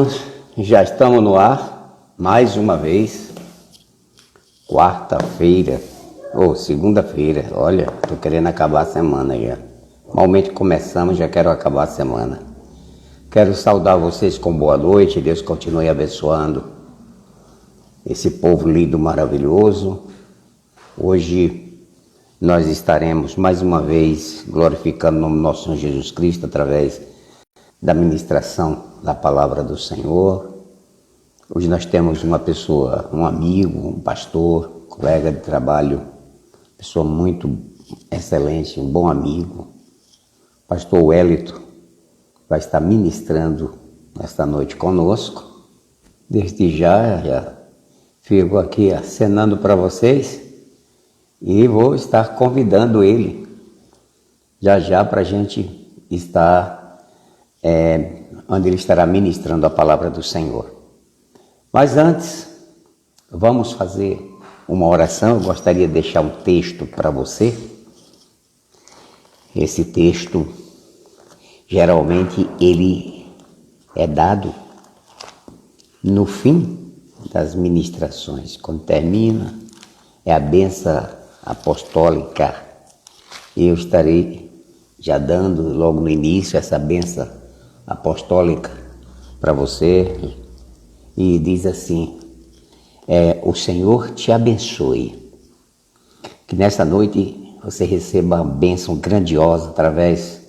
irmãos, já estamos no ar, mais uma vez, quarta-feira, ou segunda-feira, olha, tô querendo acabar a semana já. Malmente começamos, já quero acabar a semana. Quero saudar vocês com boa noite, Deus continue abençoando esse povo lindo, maravilhoso. Hoje nós estaremos mais uma vez glorificando o nome do nosso Senhor Jesus Cristo através da ministração da palavra do Senhor. Hoje nós temos uma pessoa, um amigo, um pastor, colega de trabalho, pessoa muito excelente, um bom amigo, pastor Wellington, vai estar ministrando esta noite conosco. Desde já fico aqui acenando para vocês e vou estar convidando ele já para a gente estar onde ele estará ministrando a palavra do Senhor. Mas antes, vamos fazer uma oração. Eu gostaria de deixar um texto para você. Esse texto, geralmente, ele é dado no fim das ministrações. Quando termina, é a bênção apostólica. Eu estarei já dando logo no início essa bênção apostólica para você, e diz assim: o Senhor te abençoe, que nessa noite você receba uma bênção grandiosa através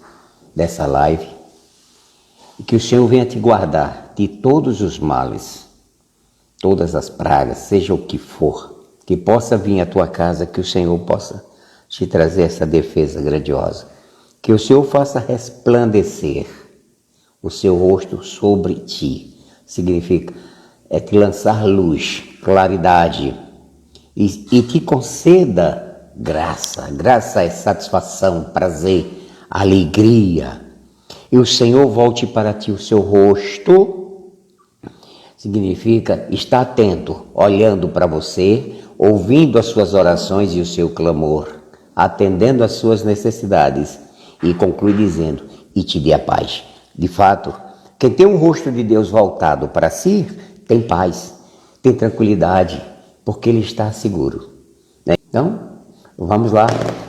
dessa live, e que o Senhor venha te guardar de todos os males, todas as pragas, seja o que for, que possa vir à tua casa, que o Senhor possa te trazer essa defesa grandiosa, que o Senhor faça resplandecer o seu rosto sobre ti. Significa te lançar luz, claridade, e te conceda graça. Graça é satisfação, prazer, alegria. E o Senhor volte para ti o seu rosto. Significa estar atento, olhando para você, ouvindo as suas orações e o seu clamor, atendendo às suas necessidades. E conclui dizendo: e te dê a paz. De fato, quem tem o rosto de Deus voltado para si, tem paz, tem tranquilidade, porque ele está seguro. Então, vamos lá.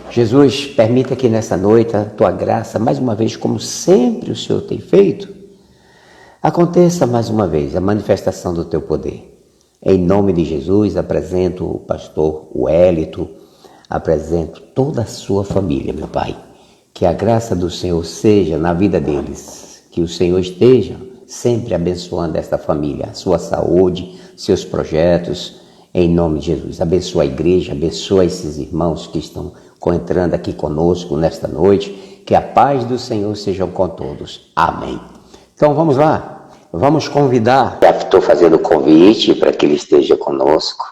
Jesus, permita que nessa noite a tua graça, mais uma vez, como sempre o Senhor tem feito, aconteça mais uma vez a manifestação do teu poder. Em nome de Jesus, apresento o pastor Wellington, apresento toda a sua família, meu Pai. Que a graça do Senhor seja na vida deles, que o Senhor esteja sempre abençoando esta família, a sua saúde, seus projetos, em nome de Jesus. Abençoa a igreja, abençoa esses irmãos que estão entrando aqui conosco nesta noite, que a paz do Senhor seja com todos. Amém. Então vamos lá, vamos convidar. Já estou fazendo o convite para que ele esteja conosco.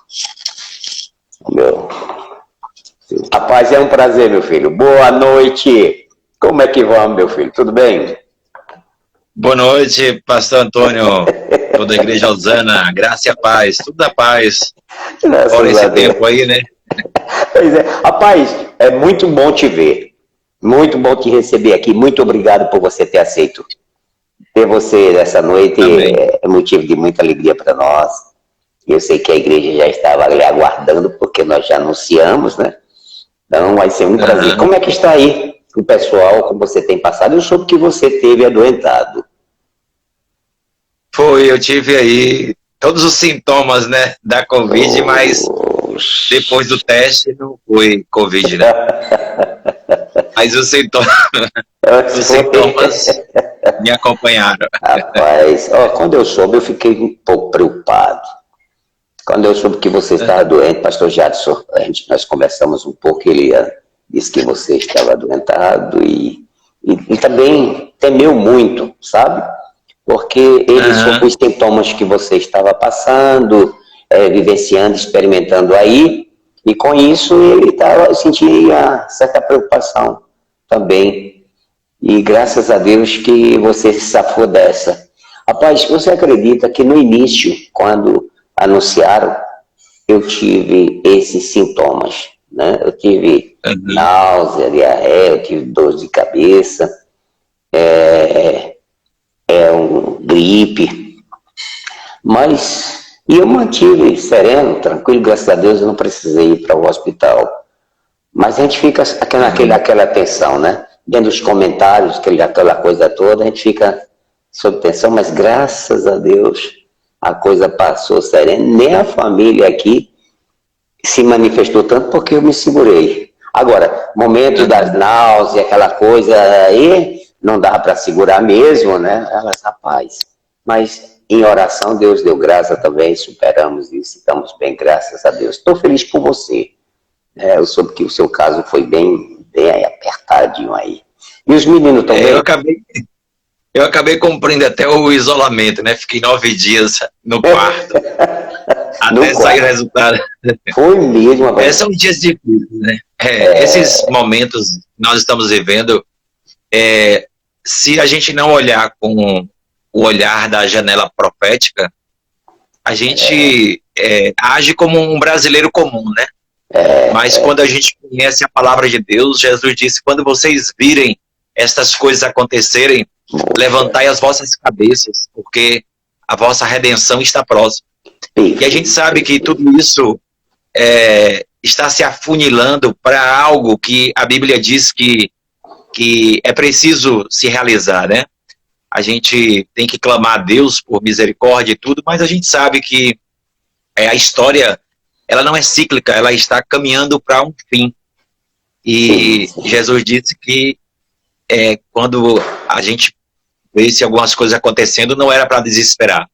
Rapaz, é um prazer, meu filho. Boa noite. Como é que vamos, meu filho? Tudo bem? Boa noite, pastor Antônio, toda a igreja Alzana, graça e a paz, tudo da paz. Fora esse tempo aí, né? Pois é. Rapaz, é muito bom te ver. Muito bom te receber aqui. Muito obrigado por você ter aceito. Ter você nessa noite é motivo de muita alegria para nós. Eu sei que a igreja já estava ali aguardando, porque nós já anunciamos, né? Então vai ser um prazer. Como é que está aí o pessoal, como você tem passado? Eu soube que você teve adoentado. Eu tive aí todos os sintomas, né, da Covid, mas depois do teste não foi Covid, né? Mas os sintomas me acompanharam. Rapaz, quando eu soube, eu fiquei um pouco preocupado. Quando eu soube que você estava doente, pastor Jadson, nós conversamos um pouco, ele disse que você estava adoentado e também temeu muito, sabe? Porque ele soube os sintomas que você estava passando, vivenciando, experimentando aí, e com isso ele sentia certa preocupação também. E graças a Deus que você se safou dessa. Rapaz, você acredita que no início, quando anunciaram, eu tive esses sintomas, né? Eu tive náusea, diarreia, eu tive dor de cabeça, gripe, E eu mantive sereno, tranquilo, graças a Deus eu não precisei ir para o hospital. Mas a gente fica naquela tensão, né? Dentro dos comentários, aquela coisa toda, a gente fica sob tensão, mas graças a Deus a coisa passou serena. Nem a família aqui se manifestou tanto porque eu me segurei. Agora, momentos das náuseas, aquela coisa aí, não dava para segurar mesmo, né? Elas, rapaz, mas em oração Deus deu graça também, superamos isso, estamos bem, graças a Deus. Estou feliz por você. Eu soube que o seu caso foi bem apertadinho aí. E os meninos também? Eu acabei cumprindo até o isolamento, né? Fiquei 9 dias no quarto. Até sair o resultado. Foi mesmo, rapaz. São dias difíceis, né? Esses momentos que nós estamos vivendo, se a gente não olhar com o olhar da janela profética, a gente age como um brasileiro comum, né? Mas quando a gente conhece a palavra de Deus, Jesus disse, quando vocês virem estas coisas acontecerem, levantai as vossas cabeças, porque a vossa redenção está próxima. E a gente sabe que tudo isso está se afunilando para algo que a Bíblia diz que é preciso se realizar, né? A gente tem que clamar a Deus por misericórdia e tudo, mas a gente sabe que a história, ela não é cíclica, ela está caminhando para um fim. E Jesus disse que quando a gente vê algumas coisas acontecendo, não era para desesperar.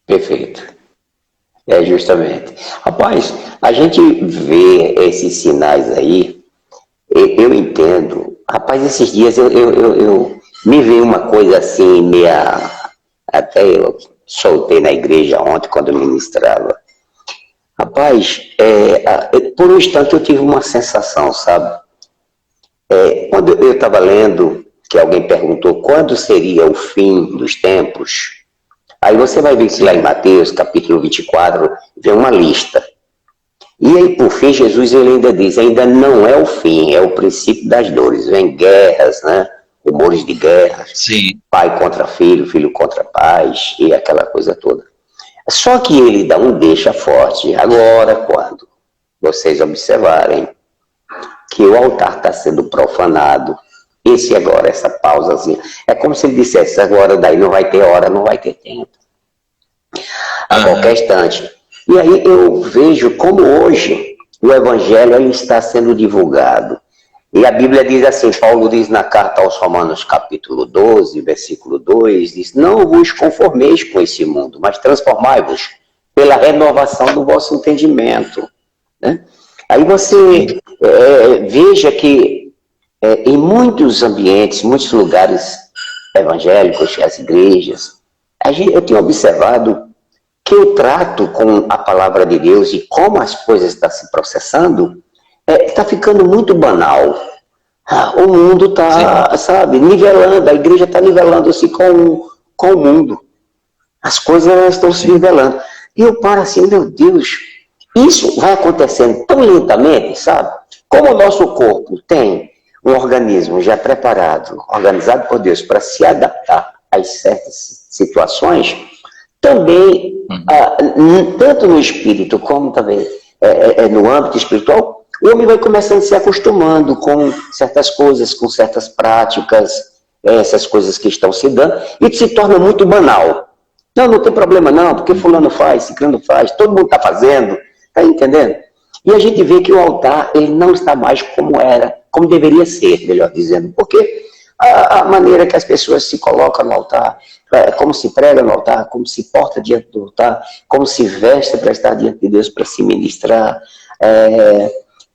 Perfeito. Justamente. Rapaz, a gente vê esses sinais aí, eu entendo. Rapaz, esses dias eu me veio uma coisa assim, até eu soltei na igreja ontem, quando eu ministrava. Rapaz, por um instante eu tive uma sensação, sabe? Quando eu estava lendo, que alguém perguntou quando seria o fim dos tempos, aí você vai ver que lá em Mateus, capítulo 24, vem uma lista. E aí, por fim, Jesus ele ainda diz, ainda não é o fim, é o princípio das dores. Vem guerras, né? Rumores de guerra. Sim. Pai contra filho, filho contra pais, e aquela coisa toda. Só que ele dá um deixa forte. Agora, quando vocês observarem que o altar está sendo profanado, essa pausazinha, é como se ele dissesse, agora daí não vai ter hora, não vai ter tempo. A qualquer instante. E aí eu vejo como hoje o evangelho está sendo divulgado. E a Bíblia diz assim, Paulo diz na carta aos Romanos capítulo 12, versículo 2, diz, não vos conformeis com esse mundo, mas transformai-vos pela renovação do vosso entendimento. Né? Aí você veja que em muitos ambientes, muitos lugares evangélicos, as igrejas, eu tenho observado que o trato com a palavra de Deus e como as coisas estão se processando, está ficando muito banal. O mundo está, sabe, nivelando, a igreja está nivelando-se com o mundo. As coisas estão se nivelando. E eu paro assim, meu Deus, isso vai acontecendo tão lentamente, sabe? Como o nosso corpo tem um organismo já preparado, organizado por Deus para se adaptar a certas situações, também, tanto no espírito como também no âmbito espiritual, o homem vai começando a se acostumando com certas coisas, com certas práticas, essas coisas que estão se dando, e se torna muito banal. Não tem problema não, porque fulano faz, ciclano faz, todo mundo está fazendo, está entendendo? E a gente vê que o altar, ele não está mais como era, como deveria ser, melhor dizendo, porque a maneira que as pessoas se colocam no altar, como se prega no altar, como se porta diante do altar, como se veste para estar diante de Deus, para se ministrar,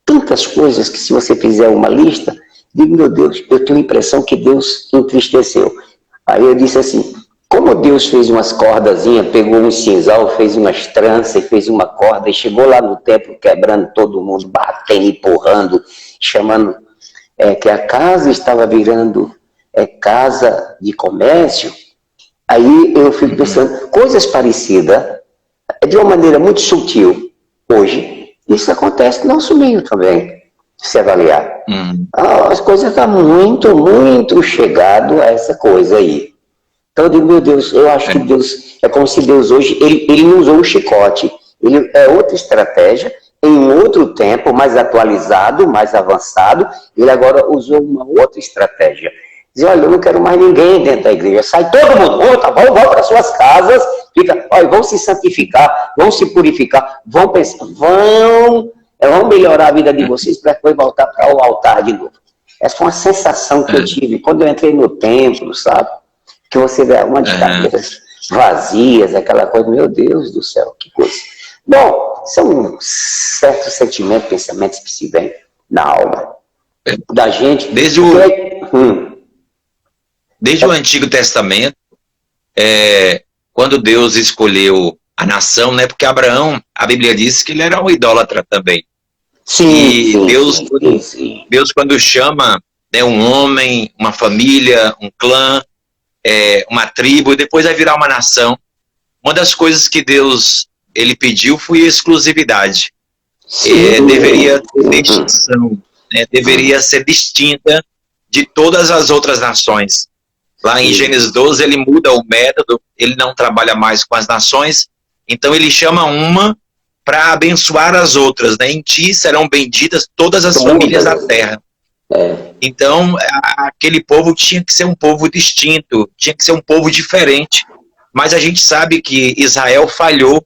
tantas coisas que se você fizer uma lista, digo, meu Deus, eu tenho a impressão que Deus entristeceu. Aí eu disse assim, como Deus fez umas cordazinhas, pegou um cinzal, fez umas tranças e fez uma corda e chegou lá no templo quebrando todo mundo, batendo, empurrando, chamando, que a casa estava virando casa de comércio, aí eu fico pensando, coisas parecidas, de uma maneira muito sutil, hoje, isso acontece no nosso meio também, se avaliar. As coisas estão muito, muito chegado a essa coisa aí. Então eu digo, meu Deus, eu acho que Deus, é como se Deus hoje, ele não usou o chicote, ele é outra estratégia, em um outro tempo, mais atualizado, mais avançado, ele agora usou uma outra estratégia. Diz, olha, eu não quero mais ninguém dentro da igreja, sai todo mundo, tá bom, vão para suas casas, fica, olha, vão se santificar, vão se purificar, vão pensar, vão melhorar a vida de vocês para depois voltar para o altar de novo. Essa foi uma sensação que eu tive quando eu entrei no templo, sabe? Que você vê uma de cadeiras vazias, aquela coisa, meu Deus do céu, que coisa. Bom, são certos sentimentos, pensamentos que se vêm na alma da gente. Desde o Antigo Testamento, quando Deus escolheu a nação, né? Porque Abraão, a Bíblia diz que ele era um idólatra também. Sim, Deus quando chama, né, um homem, uma família, um clã, uma tribo, e depois vai virar uma nação. Uma das coisas que Deus ele pediu foi exclusividade. Deveria ter distinção, né, deveria ser distinta de todas as outras nações. Lá em Gênesis 12 ele muda o método, ele não trabalha mais com as nações, então ele chama uma para abençoar as outras, né? Em ti serão benditas todas as famílias da terra. Então, aquele povo tinha que ser um povo distinto, tinha que ser um povo diferente. Mas a gente sabe que Israel falhou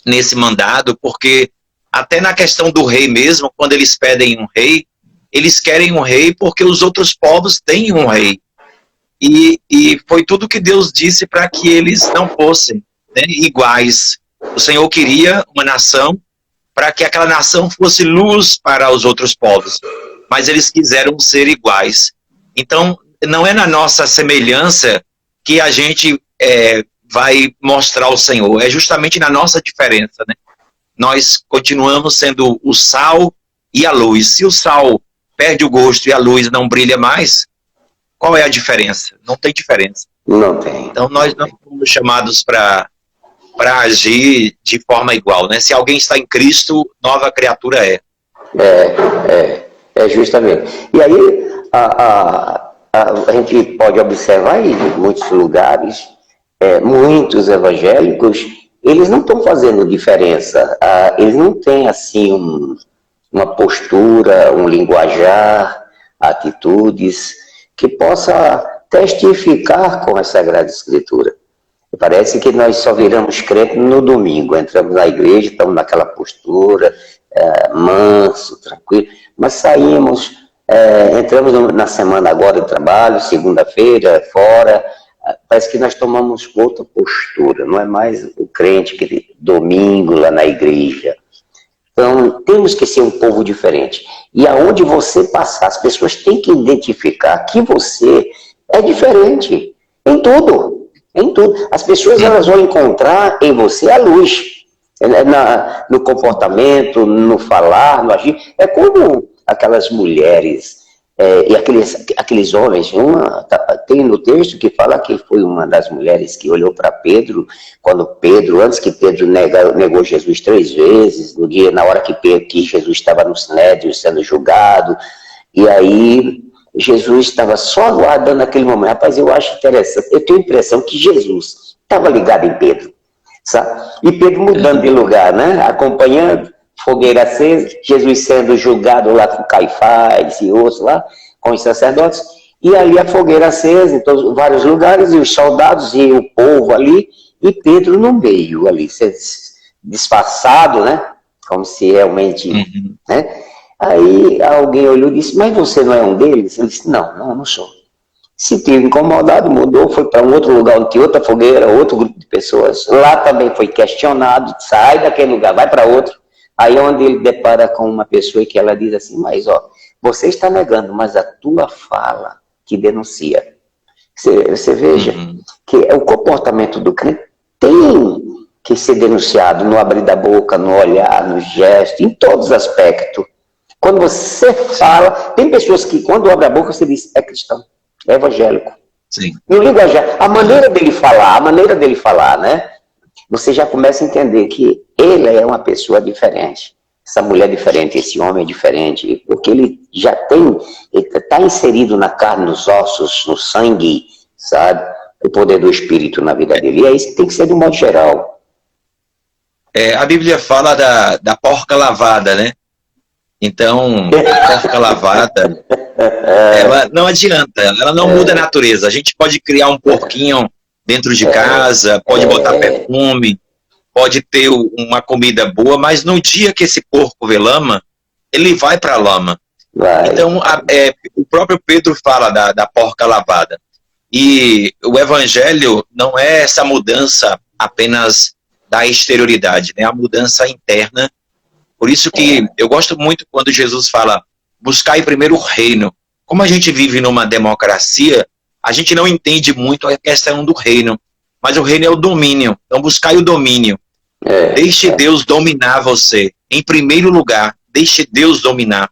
nesse mandado, porque até na questão do rei mesmo, quando eles pedem um rei, eles querem um rei porque os outros povos têm um rei. E foi tudo que Deus disse para que eles não fossem, né, iguais. O Senhor queria uma nação para que aquela nação fosse luz para os outros povos, mas eles quiseram ser iguais. Então, não é na nossa semelhança que a gente vai mostrar o Senhor, é justamente na nossa diferença, né? Nós continuamos sendo o sal e a luz. Se o sal perde o gosto e a luz não brilha mais, qual é a diferença? Não tem diferença. Não tem. Então, nós não somos chamados para agir de forma igual, né? Se alguém está em Cristo, nova criatura é. Justamente. E aí, a gente pode observar em muitos lugares, muitos evangélicos, eles não estão fazendo diferença, eles não têm, assim, uma postura, um linguajar, atitudes que possa testificar com a Sagrada Escritura. Parece que nós só viramos crente no domingo, entramos na igreja, estamos naquela postura, manso, tranquilo, mas saímos, entramos na semana agora do trabalho, segunda-feira, fora, parece que nós tomamos outra postura, não é mais o crente que domingo lá na igreja. Então, temos que ser um povo diferente. E aonde você passar, as pessoas têm que identificar que você é diferente em tudo. Em tudo. As pessoas elas vão encontrar em você a luz. No comportamento, no falar, no agir. É como aquelas mulheres e aqueles homens. Tem no texto que fala que foi uma das mulheres que olhou para Pedro, antes que Pedro negou Jesus 3 vezes, na hora que Jesus estava no Sinédrio sendo julgado, e aí Jesus estava só aguardando aquele momento. Rapaz, eu acho interessante, eu tenho a impressão que Jesus estava ligado em Pedro, sabe? E Pedro mudando de lugar, né? Acompanhando, fogueira acesa, Jesus sendo julgado lá com Caifás e outros lá, com os sacerdotes, e ali a fogueira acesa em vários lugares, e os soldados e o povo ali, e Pedro no meio ali, disfarçado, né? Como se realmente, né? Aí alguém olhou e disse, mas você não é um deles? Ele disse, não sou. Se teve incomodado, mudou, foi para um outro lugar, onde tinha outra fogueira, outro grupo de pessoas. Lá também foi questionado, sai daquele lugar, vai para outro. Aí onde ele depara com uma pessoa que ela diz assim, mas você está negando, mas a tua fala te denuncia. Você veja que o comportamento do crente tem que ser denunciado no abrir da boca, no olhar, no gesto, em todos os aspectos. Quando você fala, tem pessoas que quando abre a boca você diz, é cristão, é evangélico. Sim. E o linguajar, a maneira dele falar, né? Você já começa a entender que ele é uma pessoa diferente. Essa mulher é diferente, esse homem é diferente, porque ele já está inserido na carne, nos ossos, no sangue, sabe? o poder do Espírito na vida dele. E é isso que tem que ser de um modo geral. A Bíblia fala da porca lavada, né? Então, a porca lavada, ela não adianta, ela não muda a natureza. A gente pode criar um porquinho dentro de casa, pode botar perfume, pode ter uma comida boa, mas no dia que esse porco vê lama, ele vai para a lama. Então, o próprio Pedro fala da porca lavada. E o evangelho não é essa mudança apenas da exterioridade, né? A mudança interna. Por isso que eu gosto muito quando Jesus fala, buscai primeiro o reino. Como a gente vive numa democracia, a gente não entende muito a questão do reino. Mas o reino é o domínio. Então buscai o domínio. Deixe Deus dominar você. Em primeiro lugar, deixe Deus dominar.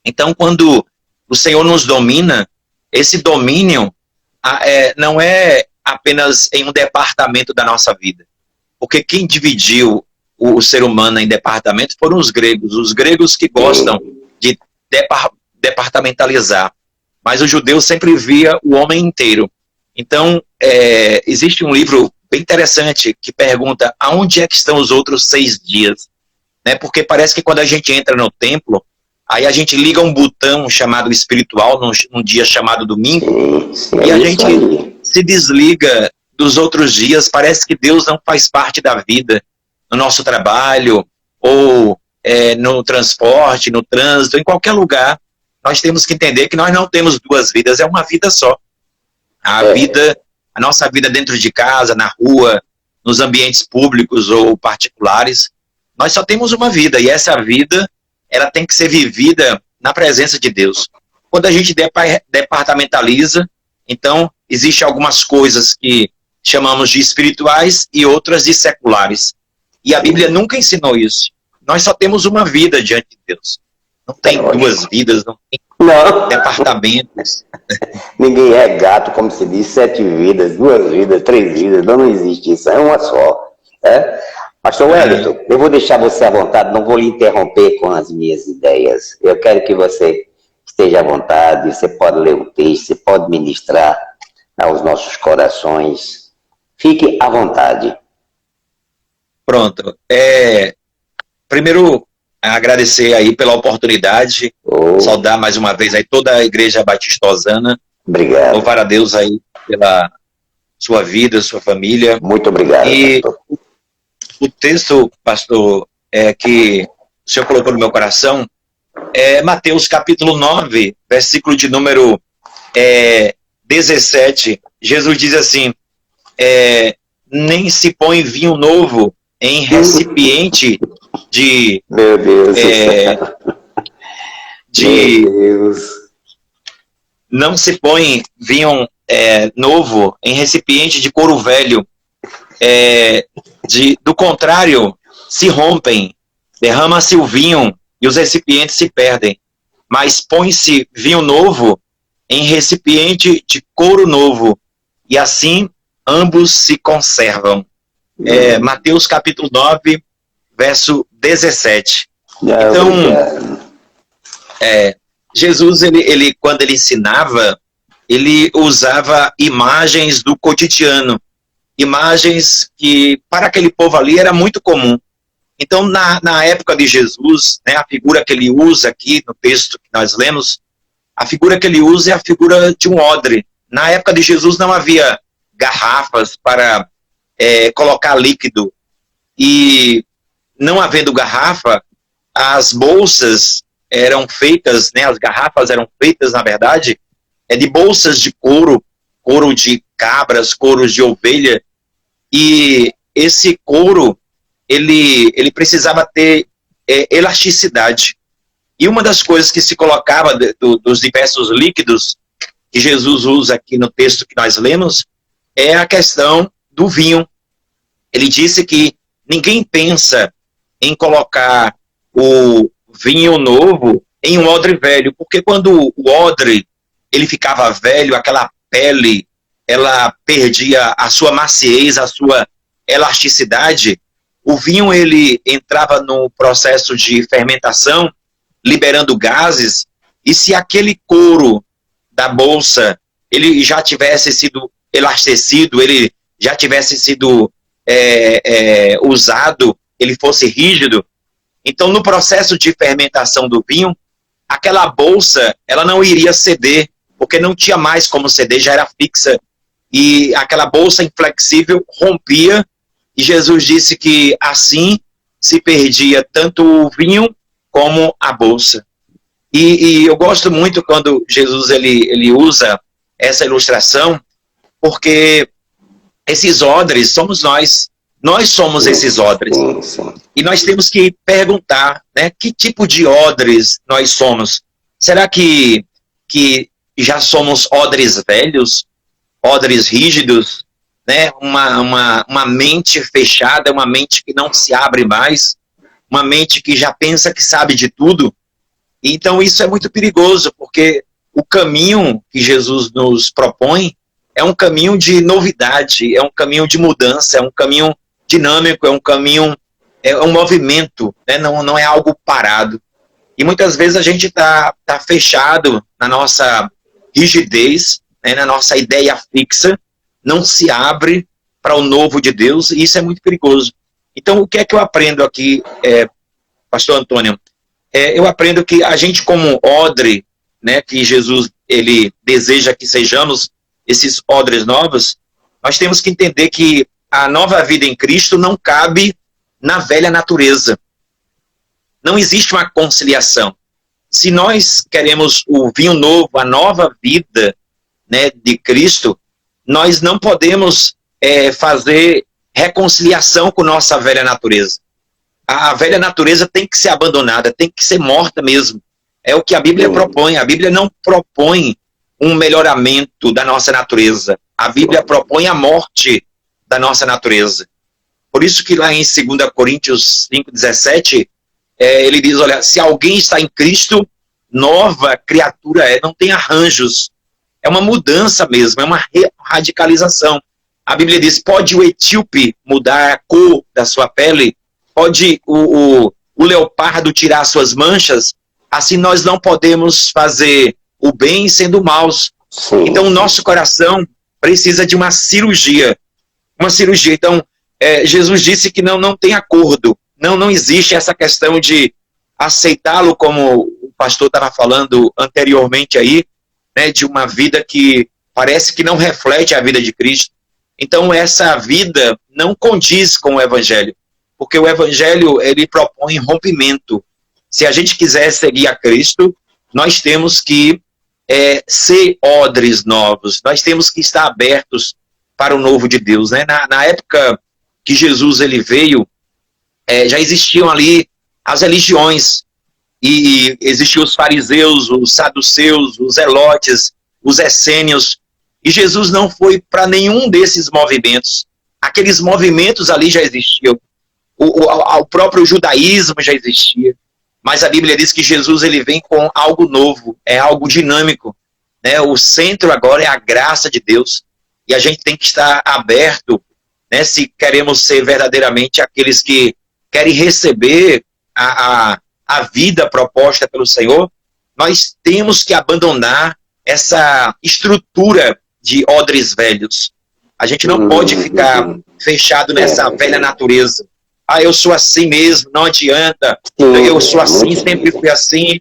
Então, quando o Senhor nos domina, esse domínio não é apenas em um departamento da nossa vida. Porque quem dividiu o ser humano em departamentos foram os gregos que gostam de departamentalizar. Mas o judeu sempre via o homem inteiro. Então, existe um livro bem interessante que pergunta aonde é que estão os outros 6 dias? Né? Porque parece que quando a gente entra no templo, aí a gente liga um botão chamado espiritual num dia chamado domingo, e a gente se desliga dos outros dias, parece que Deus não faz parte da vida, no nosso trabalho, ou no transporte, no trânsito, em qualquer lugar. Nós temos que entender que nós não temos 2 vidas, é uma vida só. A nossa vida dentro de casa, na rua, nos ambientes públicos ou particulares, nós só temos uma vida, e essa vida, ela tem que ser vivida na presença de Deus. Quando a gente departamentaliza, então, existem algumas coisas que chamamos de espirituais e outras de seculares. E a Bíblia nunca ensinou isso. Nós só temos uma vida diante de Deus. Não tem 2 vidas, não tem departamentos. Ninguém é gato, como se diz, 7 vidas, 2 vidas, 3 vidas, não existe isso, é uma só. Pastor Wellington, eu vou deixar você à vontade, não vou lhe interromper com as minhas ideias. Eu quero que você esteja à vontade, você pode ler um texto, você pode ministrar aos nossos corações. Fique à vontade. Pronto. Primeiro, agradecer aí pela oportunidade, saudar mais uma vez aí toda a Igreja Batista Osana. Obrigado. Louvar a Deus aí pela sua vida, sua família. Muito obrigado, pastor. O texto, pastor, que o senhor colocou no meu coração é Mateus capítulo 9, versículo de número 17. Jesus diz assim, nem se põe vinho novo em recipiente de... Meu Deus. Meu Deus. Não se põe vinho novo em recipiente de couro velho. Do contrário, se rompem, derrama-se o vinho e os recipientes se perdem. Mas põe-se vinho novo em recipiente de couro novo, e assim ambos se conservam. Mateus capítulo 9, verso 17. Então, Jesus, ele, quando ele ensinava, ele usava imagens do cotidiano, imagens que para aquele povo ali era muito comum. Então, na época de Jesus, né, a figura que ele usa aqui no texto que nós lemos, a figura que ele usa é a figura de um odre. Na época de Jesus não havia garrafas para colocar líquido, e não havendo garrafa, as bolsas eram feitas, né, as garrafas eram feitas, na verdade, de bolsas de couro, couro de cabras, couro de ovelha, e esse couro, ele precisava ter elasticidade. E uma das coisas que se colocava dos diversos líquidos que Jesus usa aqui no texto que nós lemos, é a questão do vinho. Ele disse que ninguém pensa em colocar o vinho novo em um odre velho, porque quando o odre ele ficava velho, aquela pele, ela perdia a sua maciez, a sua elasticidade, o vinho ele entrava no processo de fermentação, liberando gases, e se aquele couro da bolsa ele já tivesse sido elastecido, ele já tivesse sido usado, ele fosse rígido. Então, no processo de fermentação do vinho, aquela bolsa, ela não iria ceder, porque não tinha mais como ceder, já era fixa. E aquela bolsa inflexível rompia, e Jesus disse que assim se perdia tanto o vinho como a bolsa. E eu gosto muito quando Jesus ele usa essa ilustração, porque esses odres somos nós. Nós somos esses odres. E nós temos que perguntar, né, que tipo de odres nós somos. Será que já somos odres velhos, odres rígidos, né, uma mente fechada, uma mente que não se abre mais, uma mente que já pensa que sabe de tudo? Então isso é muito perigoso, porque o caminho que Jesus nos propõe é um caminho de novidade, é um caminho de mudança, é um caminho dinâmico, é um caminho, é um movimento, né? Não é algo parado. E muitas vezes a gente tá fechado na nossa rigidez, né? Na nossa ideia fixa, não se abre para o novo de Deus, e isso é muito perigoso. Então, o que é que eu aprendo aqui, pastor Antônio? Eu aprendo que a gente, como odre, né, que Jesus ele deseja que sejamos esses odres novos, nós temos que entender que a nova vida em Cristo não cabe na velha natureza. Não existe uma conciliação. Se nós queremos o vinho novo, a nova vida, né, de Cristo, nós não podemos fazer reconciliação com nossa velha natureza. A velha natureza tem que ser abandonada, tem que ser morta mesmo. É o que a Bíblia propõe. A Bíblia não propõe um melhoramento da nossa natureza. A Bíblia propõe a morte da nossa natureza. Por isso que lá em 2 Coríntios 5,17, ele diz, olha, se alguém está em Cristo, nova criatura é, não tem arranjos. É uma mudança mesmo, é uma radicalização. A Bíblia diz, pode o etíope mudar a cor da sua pele? Pode o leopardo tirar suas manchas? Assim nós não podemos fazer o bem sendo maus. Sim. Então o nosso coração precisa de uma cirurgia. Uma cirurgia. Então, Jesus disse que não tem acordo. Não existe essa questão de aceitá-lo, como o pastor estava falando anteriormente aí, né, de uma vida que parece que não reflete a vida de Cristo. Então, essa vida não condiz com o Evangelho, porque o Evangelho, ele propõe rompimento. Se a gente quiser seguir a Cristo, nós temos que ser odres novos, nós temos que estar abertos para o novo de Deus, né? Na época que Jesus ele veio, já existiam ali as religiões, e existiam os fariseus, os saduceus, os zelotes, os essênios, e Jesus não foi para nenhum desses movimentos. Aqueles movimentos ali já existiam, o próprio judaísmo já existia, mas a Bíblia diz que Jesus ele vem com algo novo, é algo dinâmico, né? O centro agora é a graça de Deus, e a gente tem que estar aberto, né, se queremos ser verdadeiramente aqueles que querem receber a vida proposta pelo Senhor. Nós temos que abandonar essa estrutura de odres velhos. A gente não pode ficar fechado nessa velha natureza. Eu sou assim mesmo, não adianta. Eu sou assim, sempre fui assim.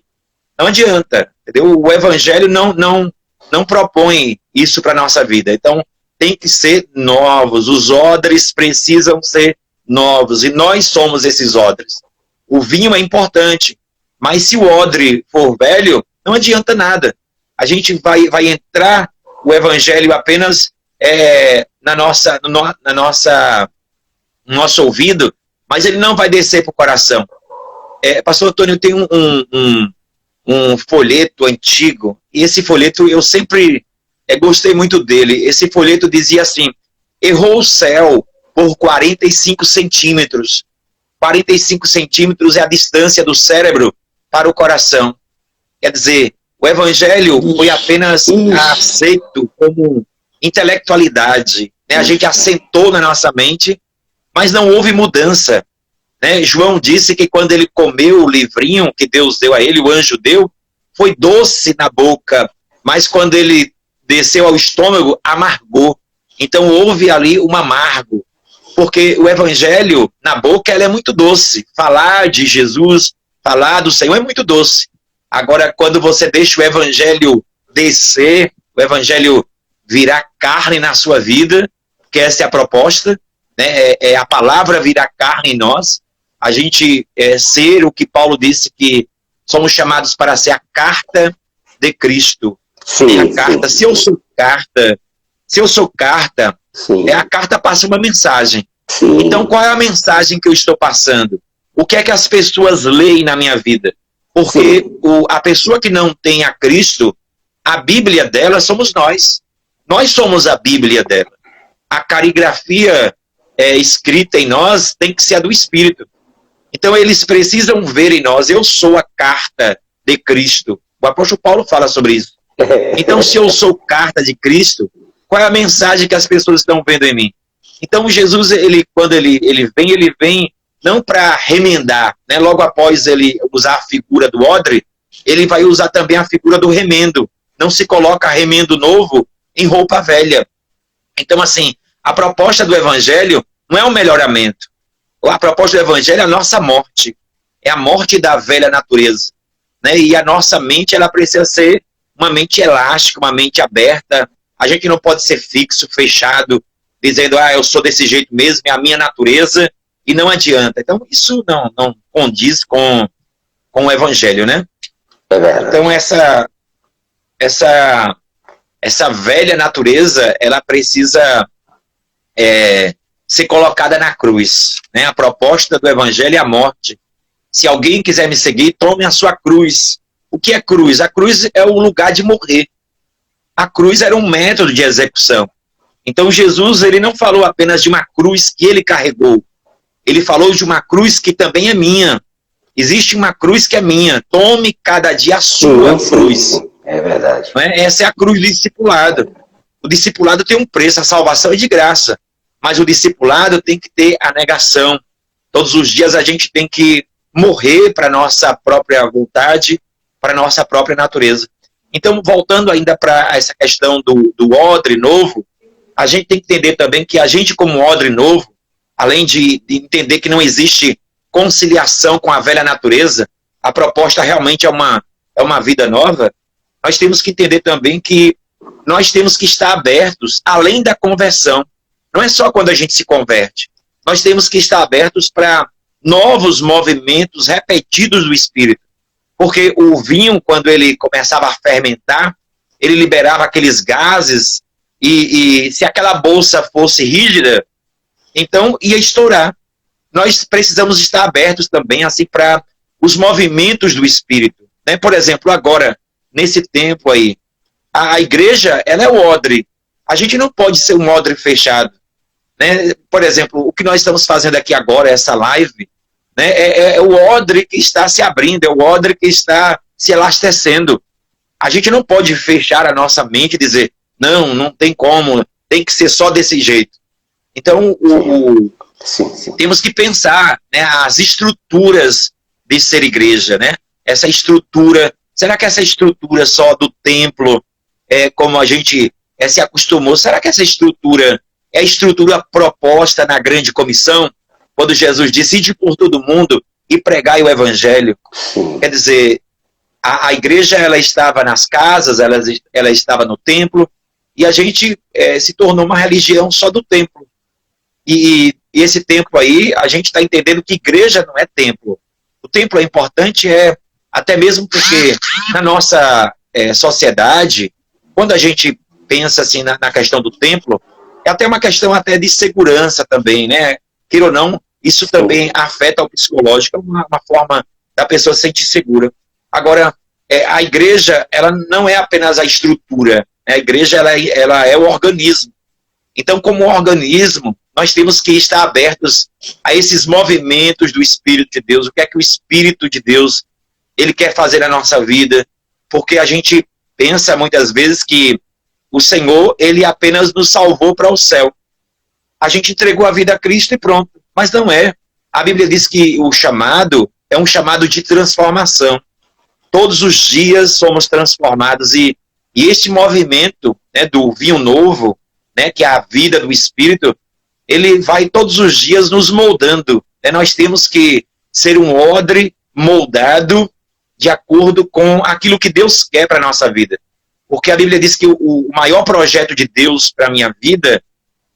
Não adianta, entendeu? O Evangelho não propõe isso para a nossa vida. Então, tem que ser novos. Os odres precisam ser novos. E nós somos esses odres. O vinho é importante, mas se o odre for velho, não adianta nada. A gente vai entrar o Evangelho apenas no nosso ouvido, mas ele não vai descer para o coração. Pastor Antônio, tem um folheto antigo, e esse folheto eu sempre gostei muito dele. Esse folheto dizia assim: errou o céu por 45 centímetros. 45 centímetros é a distância do cérebro para o coração. Quer dizer, o Evangelho foi apenas aceito como intelectualidade, né? A gente assentou na nossa mente, mas não houve mudança, né? João disse que quando ele comeu o livrinho que Deus deu a ele, o anjo deu, foi doce na boca, mas quando ele desceu ao estômago, amargou. Então houve ali um amargo, porque o evangelho, na boca, ela é muito doce. Falar de Jesus, falar do Senhor é muito doce. Agora, quando você deixa o evangelho descer, o evangelho virar carne na sua vida, que essa é a proposta, né? É a palavra virar carne em nós, a gente ser o que Paulo disse que somos chamados para ser a carta de Cristo. Sim, a carta, sim. se eu sou carta, Sim. a carta passa uma mensagem. Sim. Então, qual é a mensagem que eu estou passando? O que é que as pessoas leem na minha vida? Porque a pessoa que não tem a Cristo, a Bíblia dela somos nós. Nós somos a Bíblia dela. A caligrafia escrita em nós tem que ser a do Espírito. Então, eles precisam ver em nós, eu sou a carta de Cristo. O apóstolo Paulo fala sobre isso. Então, se eu sou carta de Cristo, qual é a mensagem que as pessoas estão vendo em mim? Então, Jesus, quando ele vem não para remendar, né? Logo após ele usar a figura do odre, ele vai usar também a figura do remendo. Não se coloca remendo novo em roupa velha. Então, assim, a proposta do evangelho não é o melhoramento. A proposta do evangelho é a nossa morte. É a morte da velha natureza. Né? E a nossa mente, ela precisa ser uma mente elástica, uma mente aberta. A gente não pode ser fixo, fechado, dizendo, eu sou desse jeito mesmo, é a minha natureza, e não adianta. Então, isso não condiz com o evangelho, né? Então, essa velha natureza, ela precisa ser colocada na cruz. Né? A proposta do evangelho é a morte. Se alguém quiser me seguir, tome a sua cruz. O que é cruz? A cruz é o lugar de morrer. A cruz era um método de execução. Então Jesus, ele não falou apenas de uma cruz que ele carregou. Ele falou de uma cruz que também é minha. Existe uma cruz que é minha. Tome cada dia a sua cruz. É verdade. Essa é a cruz do discipulado. O discipulado tem um preço, a salvação é de graça. Mas o discipulado tem que ter a negação. Todos os dias a gente tem que morrer para a nossa própria vontade, para a nossa própria natureza. Então, voltando ainda para essa questão do odre novo, a gente tem que entender também que a gente, como odre novo, além de entender que não existe conciliação com a velha natureza, a proposta realmente é uma vida nova, nós temos que entender também que nós temos que estar abertos, além da conversão. Não é só quando a gente se converte. Nós temos que estar abertos para novos movimentos repetidos do Espírito. Porque o vinho, quando ele começava a fermentar, ele liberava aqueles gases e se aquela bolsa fosse rígida, então ia estourar. Nós precisamos estar abertos também assim para os movimentos do Espírito. Né? Por exemplo, agora, nesse tempo aí, a igreja, ela é o odre. A gente não pode ser um odre fechado. Né? Por exemplo, o que nós estamos fazendo aqui agora, essa live, né, é o odre que está se abrindo, é o odre que está se elastecendo. A gente não pode fechar a nossa mente e dizer, não tem como, tem que ser só desse jeito. Então, sim. Temos que pensar, né, as estruturas de ser igreja, né? Essa estrutura, será que essa estrutura só do templo, como a gente se acostumou, será que essa estrutura é a estrutura proposta na grande comissão, quando Jesus disse, ide por todo mundo e pregai o evangelho? Quer dizer, a igreja, ela estava nas casas, ela estava no templo, e a gente se tornou uma religião só do templo. E esse templo aí, a gente está entendendo que igreja não é templo. O templo é importante, até mesmo porque na nossa sociedade, quando a gente pensa assim na questão do templo, é até uma questão até de segurança também, né? Queira ou não, isso também afeta o psicológico, uma forma da pessoa se sentir segura. Agora, a igreja, ela não é apenas a estrutura, a igreja, ela é o organismo. Então, como organismo, nós temos que estar abertos a esses movimentos do Espírito de Deus, o que é que o Espírito de Deus, ele quer fazer na nossa vida, porque a gente pensa muitas vezes que o Senhor, ele apenas nos salvou para o céu. A gente entregou a vida a Cristo e pronto. Mas não é. A Bíblia diz que o chamado é um chamado de transformação. Todos os dias somos transformados e este movimento, né, do vinho novo, né, que é a vida do Espírito, ele vai todos os dias nos moldando. Né? Nós temos que ser um odre moldado de acordo com aquilo que Deus quer para a nossa vida. Porque a Bíblia diz que o maior projeto de Deus para a minha vida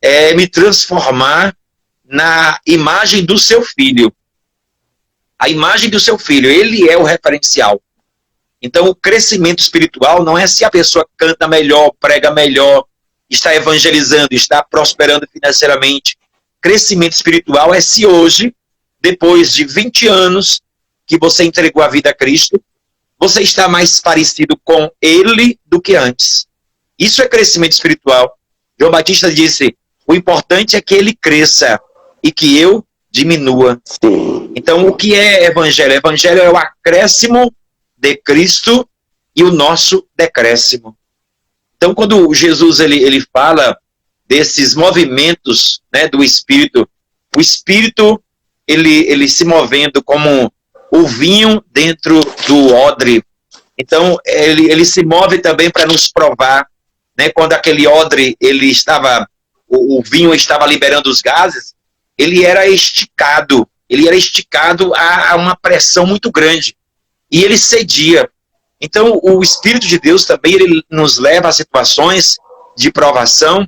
é me transformar na imagem do seu filho. A imagem do seu filho, ele é o referencial. Então, o crescimento espiritual não é se a pessoa canta melhor, prega melhor, está evangelizando, está prosperando financeiramente. Crescimento espiritual é se hoje, depois de 20 anos que você entregou a vida a Cristo, você está mais parecido com Ele do que antes. Isso é crescimento espiritual. João Batista disse, o importante é que Ele cresça e que eu diminua. Sim. Então, o que é evangelho? Evangelho é o acréscimo de Cristo e o nosso decréscimo. Então, quando Jesus ele fala desses movimentos, né, do Espírito, o Espírito ele se movendo como o vinho dentro do odre. Então, ele se move também para nos provar, né, quando aquele odre, o vinho estava liberando os gases, ele era esticado a uma pressão muito grande, e ele cedia. Então, o Espírito de Deus também, ele nos leva a situações de provação,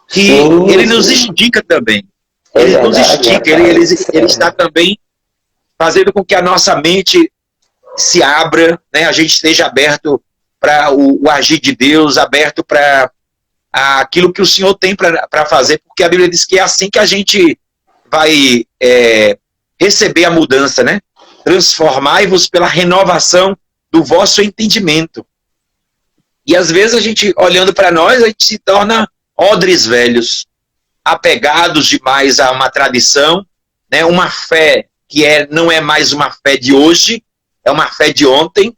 que ele nos estica também. Ele nos estica, ele está também fazendo com que a nossa mente se abra, né? A gente esteja aberto para o agir de Deus, aberto para aquilo que o Senhor tem para fazer, porque a Bíblia diz que é assim que a gente vai receber a mudança, né? Transformai-vos pela renovação do vosso entendimento. E às vezes a gente, olhando para nós, a gente se torna odres velhos, apegados demais a uma tradição, né? Uma fé que não é mais uma fé de hoje, é uma fé de ontem,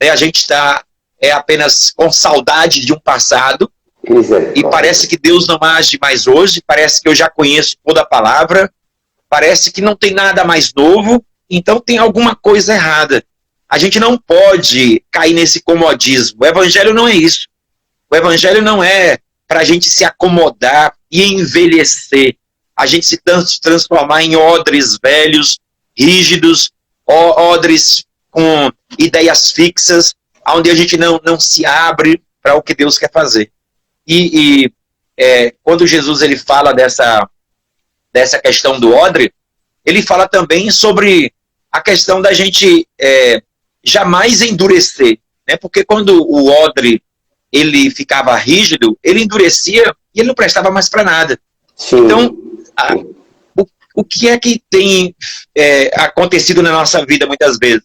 né? A gente está apenas com saudade de um passado, e parece que Deus não age mais hoje, parece que eu já conheço toda a palavra, parece que não tem nada mais novo, então tem alguma coisa errada. A gente não pode cair nesse comodismo. O evangelho não é isso. O evangelho não é para a gente se acomodar e envelhecer, a gente se transformar em odres velhos, rígidos, odres com ideias fixas, onde a gente não se abre para o que Deus quer fazer. Quando Jesus ele fala dessa questão do odre, ele fala também sobre a questão da gente jamais endurecer, né? Porque quando o odre ele ficava rígido, ele endurecia e ele não prestava mais para nada. Sim. Então, o que é que tem acontecido na nossa vida muitas vezes?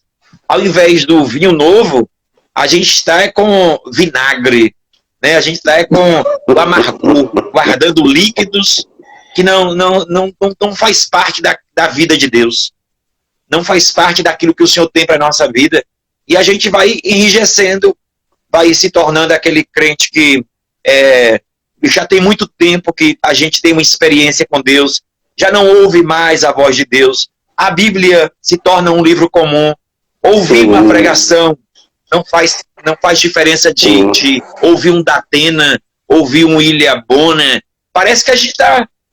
Ao invés do vinho novo, a gente está com vinagre, né? A gente está com o amargor, guardando líquidos que não faz parte da vida de Deus. Não faz parte daquilo que o Senhor tem para a nossa vida. E a gente vai enrijecendo, vai se tornando aquele crente que já tem muito tempo que a gente tem uma experiência com Deus, já não ouve mais a voz de Deus. A Bíblia se torna um livro comum. Ouvir uma pregação não faz diferença de ouvir um Datena, ouvir um William Bonner. Parece que a gente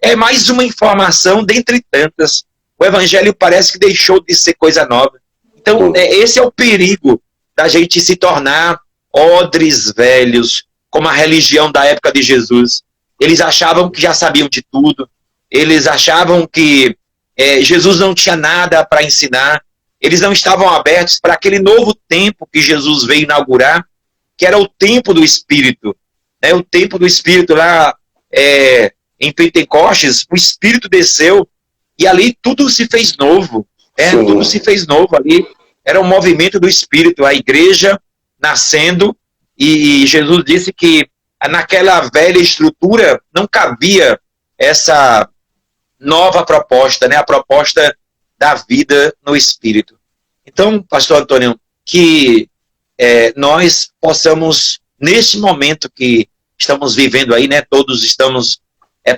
é mais uma informação dentre tantas. O evangelho parece que deixou de ser coisa nova. Então, esse é o perigo da gente se tornar odres velhos, como a religião da época de Jesus. Eles achavam que já sabiam de tudo. Eles achavam que Jesus não tinha nada para ensinar. Eles não estavam abertos para aquele novo tempo que Jesus veio inaugurar, que era o tempo do Espírito. O tempo do Espírito lá em Pentecostes, o Espírito desceu e ali tudo se fez novo. Tudo se fez novo ali. Era um movimento do Espírito, a igreja nascendo, e Jesus disse que naquela velha estrutura não cabia essa nova proposta, né? A proposta da vida no Espírito. Então, pastor Antônio, que nós possamos, nesse momento que estamos vivendo aí, né? Todos estamos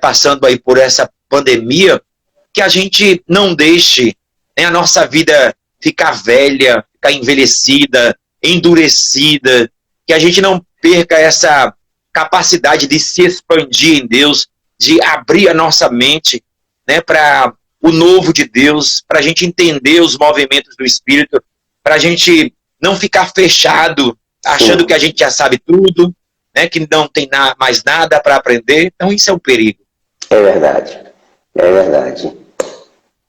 passando aí por essa pandemia, que a gente não deixe, né, a nossa vida ficar velha, ficar envelhecida, endurecida, que a gente não perca essa capacidade de se expandir em Deus, de abrir a nossa mente, né, para o novo de Deus, para a gente entender os movimentos do Espírito, para a gente não ficar fechado, achando que a gente já sabe tudo, né, que não tem mais nada para aprender. Então isso é um perigo. É verdade, é verdade.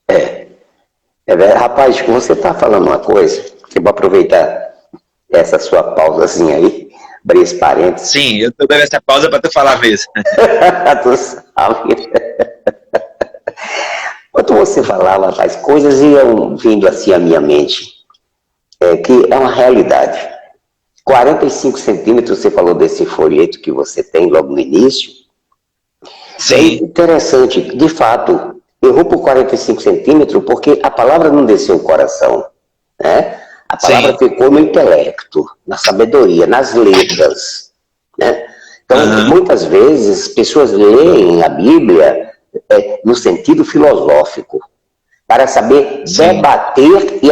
É verdade. Rapaz, você está falando uma coisa, eu vou aproveitar essa sua pausazinha aí, abrir esse parênteses. Sim, eu estou dando essa pausa para tu falar mesmo. Tu sabe. Quando você falava, rapaz, coisas iam vindo assim à minha mente, que é uma realidade. 45 centímetros, você falou desse folheto que você tem logo no início. Sim. É interessante, de fato, eu vou por 45 centímetros porque a palavra não desceu o coração, né? A palavra ficou no intelecto, na sabedoria, nas letras, né? Então, muitas vezes, pessoas leem a Bíblia no sentido filosófico, para saber debater e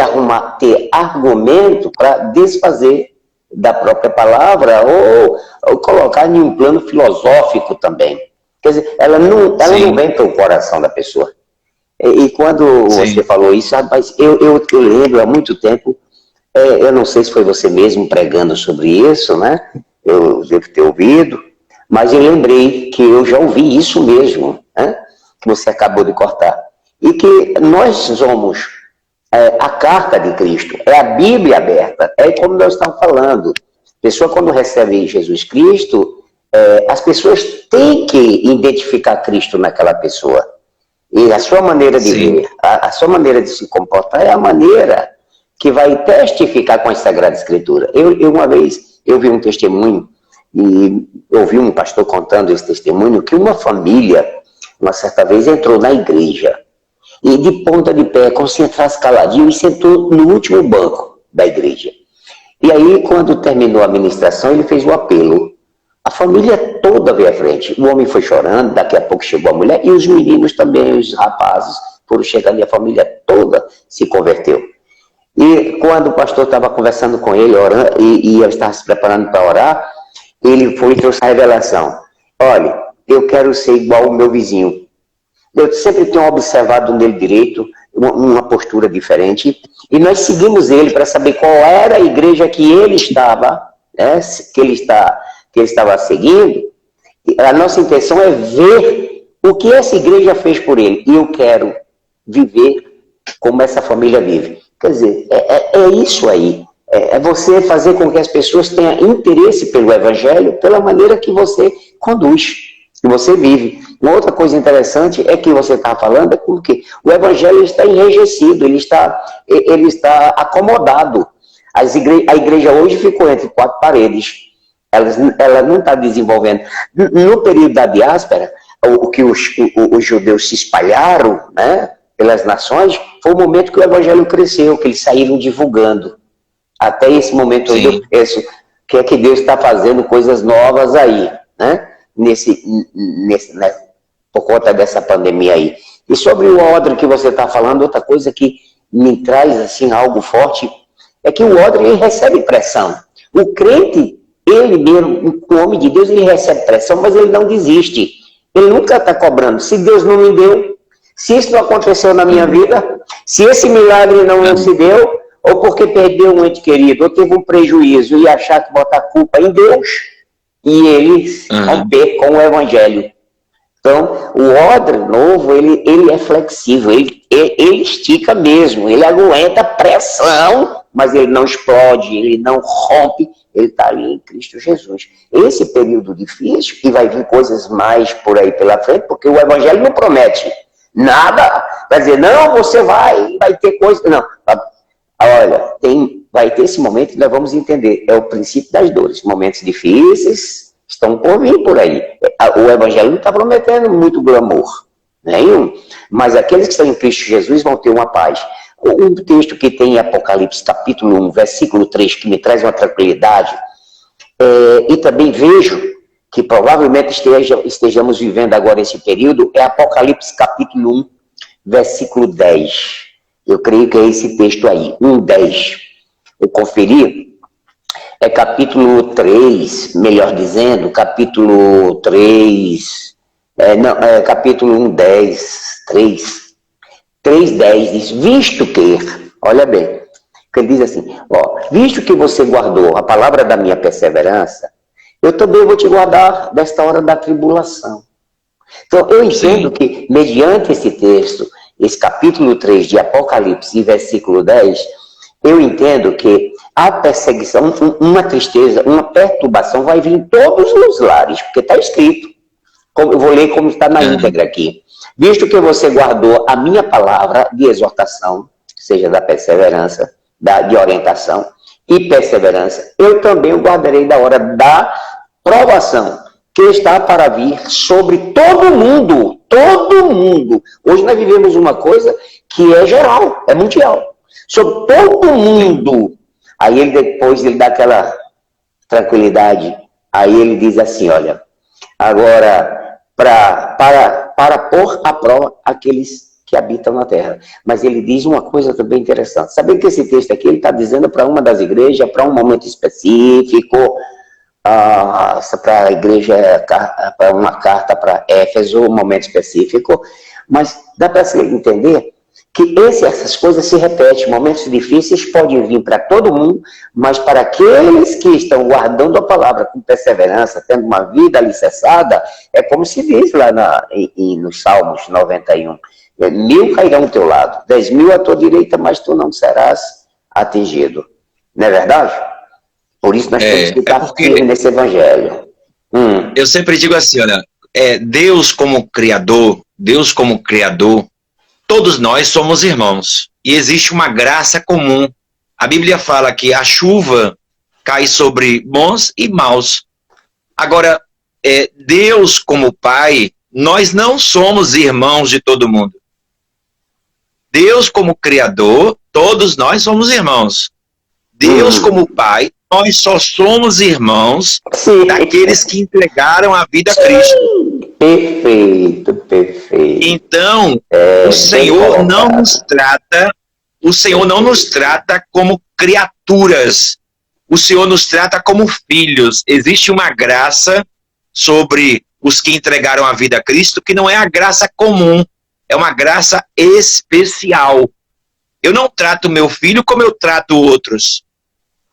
ter argumento para desfazer da própria palavra ou colocar em um plano filosófico também. Quer dizer, ela não vem para o coração da pessoa. E quando você falou isso, rapaz, eu lembro há muito tempo, eu não sei se foi você mesmo pregando sobre isso, né? Eu devo ter ouvido, mas eu lembrei que eu já ouvi isso mesmo, né? Que você acabou de cortar. E que nós somos a carta de Cristo, é a Bíblia aberta, é como nós estamos falando. A pessoa, quando recebe Jesus Cristo, as pessoas têm que identificar Cristo naquela pessoa. E a sua maneira de ver, a sua maneira de se comportar é a maneira que vai testificar com a Sagrada Escritura. Uma vez, eu vi um testemunho, e ouvi um pastor contando esse testemunho, que uma família, uma certa vez, entrou na igreja, e de ponta de pé, com se entrasse caladinho, e sentou no último banco da igreja. E aí, quando terminou a ministração, ele fez o apelo. A família toda veio à frente. O homem foi chorando, daqui a pouco chegou a mulher, e os meninos também, os rapazes, foram chegando, e a família toda se converteu. E quando o pastor estava conversando com ele, orando, e eu estava se preparando para orar, ele foi e trouxe a revelação. Olha, eu quero ser igual ao meu vizinho. Eu sempre tenho observado nele direito uma postura diferente, e nós seguimos ele para saber qual era a igreja que ele estava, né, que ele estava seguindo. A nossa intenção é ver o que essa igreja fez por ele, e eu quero viver como essa família vive. Quer dizer, é isso aí. É você fazer com que as pessoas tenham interesse pelo Evangelho, pela maneira que você conduz, que você vive. Uma outra coisa interessante é que você está falando é porque o Evangelho está enrijecido, ele está acomodado. A igreja hoje ficou entre quatro paredes. Ela não está desenvolvendo. No período da diáspora, o que os judeus se espalharam, né, pelas nações, foi o momento que o Evangelho cresceu, que eles saíram divulgando. Até esse momento aí eu penso que é que Deus está fazendo coisas novas aí, né? Né? Por conta dessa pandemia aí. E sobre o odre que você está falando, outra coisa que me traz assim algo forte, é que o odre ele recebe pressão. O crente, ele mesmo, o homem de Deus, ele recebe pressão, mas ele não desiste. Ele nunca está cobrando. Se Deus não me deu, se isso não aconteceu na minha vida, se esse milagre não se deu, ou porque perdeu um ente querido, ou teve um prejuízo, e achar que botar a culpa em Deus, e ele romper com o Evangelho. Então, o odre novo, ele é flexível, ele estica mesmo, ele aguenta pressão, mas ele não explode, ele não rompe, ele está ali em Cristo Jesus. Esse período difícil, e vai vir coisas mais por aí pela frente, porque o Evangelho não promete nada, vai dizer, não, você vai ter coisa, não. Olha, vai ter esse momento que nós vamos entender, é o princípio das dores, momentos difíceis estão por vir por aí. O Evangelho não está prometendo muito glamour, nenhum, mas aqueles que estão em Cristo Jesus vão ter uma paz. Um texto que tem em Apocalipse capítulo 1, versículo 3, que me traz uma tranquilidade, e também vejo que provavelmente estejamos vivendo agora esse período, é Apocalipse capítulo 1, versículo 10. Eu creio que é esse texto aí, 1:10. Eu conferi, É capítulo 3, melhor dizendo, capítulo 3, capítulo 1, 10, 3, 10, diz, visto que, olha bem, que ele diz assim, ó, visto que você guardou a palavra da minha perseverança, eu também vou te guardar desta hora da tribulação. Então, eu entendo que, mediante esse texto, esse capítulo 3 de Apocalipse, versículo 10, eu entendo que a perseguição, uma tristeza, uma perturbação vai vir em todos os lares, porque está escrito. Eu vou ler como está na íntegra aqui. Visto que você guardou a minha palavra de exortação, seja da perseverança, de orientação e perseverança, eu também o guardarei da hora da provação, que está para vir sobre todo mundo, todo mundo. Hoje nós vivemos uma coisa que é geral, é mundial, sobre todo mundo. Aí ele depois ele dá aquela tranquilidade, aí ele diz assim, olha, agora para pôr à prova aqueles que habitam na terra. Mas ele diz uma coisa também interessante. Sabendo que esse texto aqui ele está dizendo para uma das igrejas, para um momento específico, para a igreja, para uma carta para Éfeso, um momento específico, mas dá para se entender que essas coisas se repetem. Momentos difíceis podem vir para todo mundo, mas para aqueles que estão guardando a palavra com perseverança, tendo uma vida alicerçada, é como se diz lá nos Salmos 91, 1000 cairão ao teu lado, 10.000 à tua direita, mas tu não serás atingido. Não é verdade? Por isso nós temos que estar firmes nesse evangelho. Eu sempre digo assim, olha, Deus como Criador, todos nós somos irmãos. E existe uma graça comum. A Bíblia fala que a chuva cai sobre bons e maus. Agora, Deus como Pai, nós não somos irmãos de todo mundo. Deus como Criador, todos nós somos irmãos. Deus como Pai, nós só somos irmãos daqueles que entregaram a vida a Cristo. Perfeito, perfeito. Então, o Senhor não nos trata como criaturas. O Senhor nos trata como filhos. Existe uma graça sobre os que entregaram a vida a Cristo que não é a graça comum, é uma graça especial. Eu não trato meu filho como eu trato outros.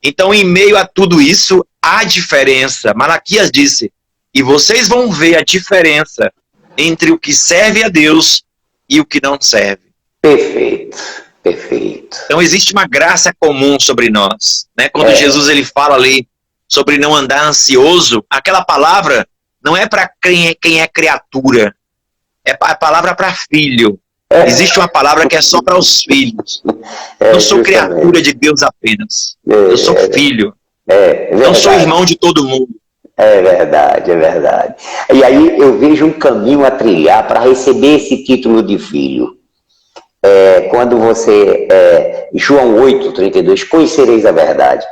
Então, em meio a tudo isso, há diferença. Malaquias disse, e vocês vão ver a diferença entre o que serve a Deus e o que não serve. Perfeito, perfeito. Então, existe uma graça comum sobre nós. Né? Quando Jesus ele fala ali sobre não andar ansioso, aquela palavra não é para quem é criatura, é a palavra para filho. Existe uma palavra que é só para os filhos. Não sou criatura de Deus apenas. Eu sou filho. Não sou irmão de todo mundo. É verdade, é verdade. E aí eu vejo um caminho a trilhar para receber esse título de filho. Quando você... João 8:32, conhecereis a verdade.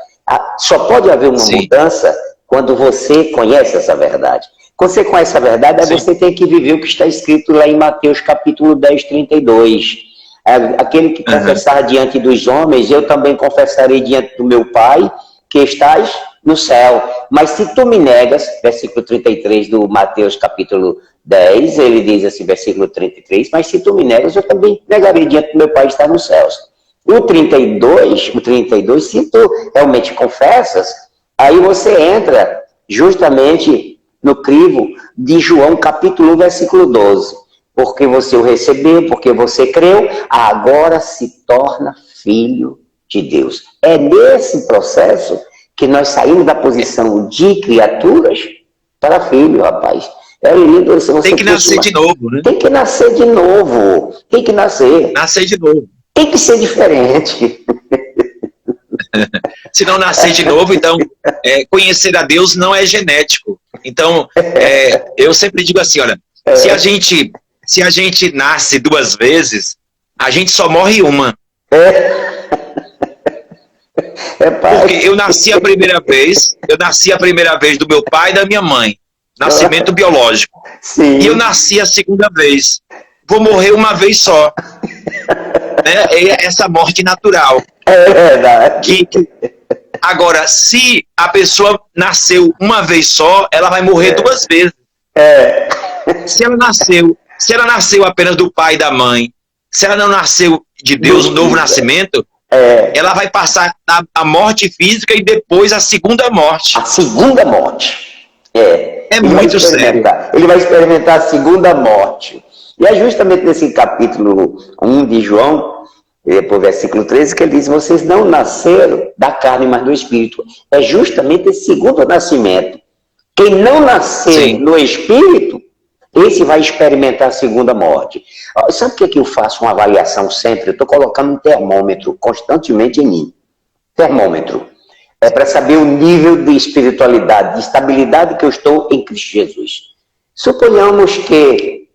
Só pode haver uma mudança quando você conhece essa verdade. Quando você conhece a verdade, aí você tem que viver o que está escrito lá em Mateus capítulo 10:32. Aquele que confessar diante dos homens, eu também confessarei diante do meu Pai, que estás no céu. Mas se tu me negas, versículo 33 do Mateus capítulo 10, ele diz assim, versículo 33, mas se tu me negas, eu também negarei diante do meu Pai que está nos céus. O 32, se tu realmente confessas, aí você entra justamente no crivo de João capítulo 1, versículo 12. Porque você o recebeu, porque você creu, agora se torna filho de Deus. É nesse processo que nós saímos da posição de criaturas para filho, rapaz. É lindo. Tem que nascer de novo, né? Tem que nascer de novo. Tem que nascer. Nascer de novo. Tem que ser diferente. Se não nascer de novo, então, conhecer a Deus não é genético. Então, eu sempre digo assim, olha, se a gente nasce 2 vezes, a gente só morre uma. Porque eu nasci a primeira vez do meu pai e da minha mãe, nascimento biológico. Sim. E eu nasci a segunda vez. Vou morrer uma vez só. Né? Essa morte natural. É verdade. Agora, se a pessoa nasceu uma vez só, ela vai morrer duas vezes. Se ela nasceu apenas do pai e da mãe, se ela não nasceu de Deus, um novo nascimento, ela vai passar a morte física e depois a segunda morte. A segunda morte. É muito sério. Ele vai experimentar a segunda morte. E é justamente nesse capítulo 1 de João, depois versículo 13, que ele diz: vocês não nasceram da carne, mas do Espírito. É justamente esse segundo nascimento. Quem não nascer no Espírito, esse vai experimentar a segunda morte. Sabe por que eu faço uma avaliação sempre? Eu estou colocando um termômetro constantemente em mim. Termômetro. É para saber o nível de espiritualidade, de estabilidade que eu estou em Cristo Jesus. Suponhamos que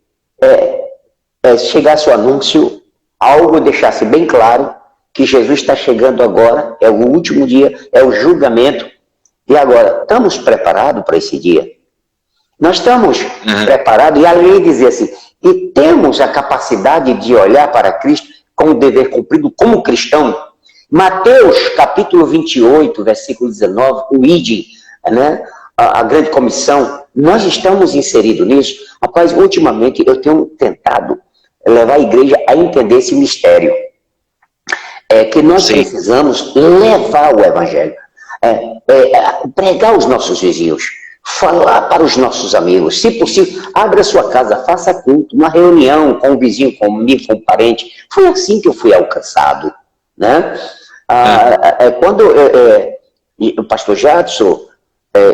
chegasse o anúncio, algo deixasse bem claro que Jesus está chegando agora, é o último dia, é o julgamento. E agora, estamos preparados para esse dia? Nós estamos preparados, e a lei dizia assim, e temos a capacidade de olhar para Cristo com o dever cumprido como cristão. Mateus, capítulo 28, versículo 19, o ID, né? A grande comissão, nós estamos inseridos nisso. Rapaz, ultimamente eu tenho tentado levar a igreja a entender esse mistério. Que nós precisamos levar o evangelho, pregar aos nossos vizinhos, falar para os nossos amigos. Se possível, abra sua casa, faça culto, uma reunião com o vizinho, com o amigo, com o parente. Foi assim que eu fui alcançado, né? Quando o pastor Jadson,